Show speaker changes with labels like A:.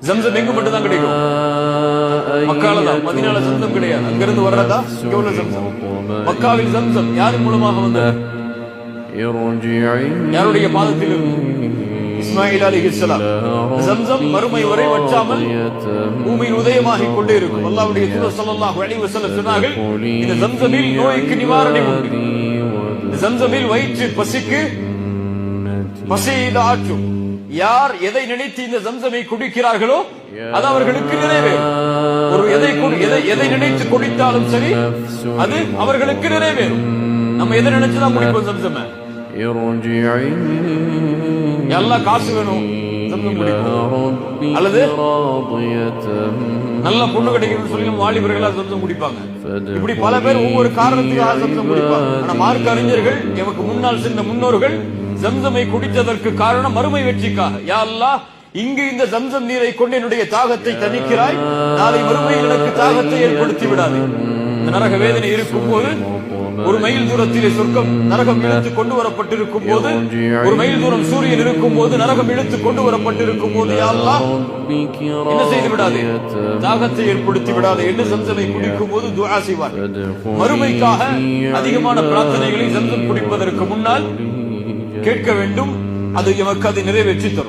A: ஜம்சம் எங்க மட்டும் தான் கிடைக்கும்? மக்கால தான், மதீனால ஜம்சம் கிடையாது. அங்கிருந்து வர்றதா இங்க உள்ள ஜம்சம். மக்காவில் ஜம்சம் யாரின் மூலமாக வந்தது? யாருடைய பாதத்தில் இஸ்மாயில் அலைஹிஸ்ஸலாம். ஜம்சம் மறுமை வரை வற்றாமல் பூமியில் உதயமாகிக் கொண்டே இருக்கும். அல்லாஹ்வுடைய தூதர் ஸல்லல்லாஹு அலைஹி வஸல்லம் சொன்னார்கள், இந்த ஜம்சமில் நோய்க்கு நிவாரணம் உண்டு. ஜம்சமில் வயிற்று பசிக்கு பசியை ஆற்றும். யார் எதை நினைத்து இந்த ஜம்சமை குடிக்கிறார்களோ அது அவர்களுக்கு நிறைவேறும். ஒரு எதை நினைத்து குடித்தாலும் சரி அது அவர்களுக்கு நிறைவேறும். நம்ம எதை நினைச்சுதான் குடிப்போம் ஜம்சம? எல்லாம் காசு வேணும் ஜம்சம் குடிப்போம், அல்லது நல்ல பொண்ணு கிடைக்கணும்னு சொல்லி வாலிபர்களா ஜம்சம் குடிப்பாங்க. இப்படி பல பேர் ஒவ்வொரு காரணத்துக்காக ஜம்சம் குடிப்பாங்க. ஆனா மார்க்க அறிஞர்கள், எமக்கு முன்னால் சென்ற முன்னோர்கள் ஜம்சமை குடித்ததற்கு காரணம் மறுமை வெற்றிக்காக. யா அல்லாஹ், இங்கு இந்த ஜம்சம் நீரை கொண்டு என்னுடைய தாகத்தை தணிக்கிறாய், நாளை மறுமையில் எனக்கு தாகத்தை ஏற்படுத்தி விடாது. இந்த நரக வேதனை இருக்கும் போது, ஒரு மைல் தூரத்திலே சொர்க்கம் நரகம் இழுத்து கொண்டு வரப்பட்டிருக்கும் போது, ஒரு மைல் தூரம் சூரியன் இருக்கும் போது நரகம் இழுத்து கொண்டு வரப்பட்டிருக்கும் போது, யா அல்லாஹ் என்ன செய்து விடாது, தாகத்தை ஏற்படுத்தி விடாது என்று ஜம்சமை குடிக்கும் போது துஆ செய்வார். மறுமைக்காக அதிகமான பிரார்த்தனைகளை ஜம்சம் குடிப்பதற்கு முன்னால் கேட்க வேண்டும். அது எமக்கு அதை நிறைவேற்றி தரும்.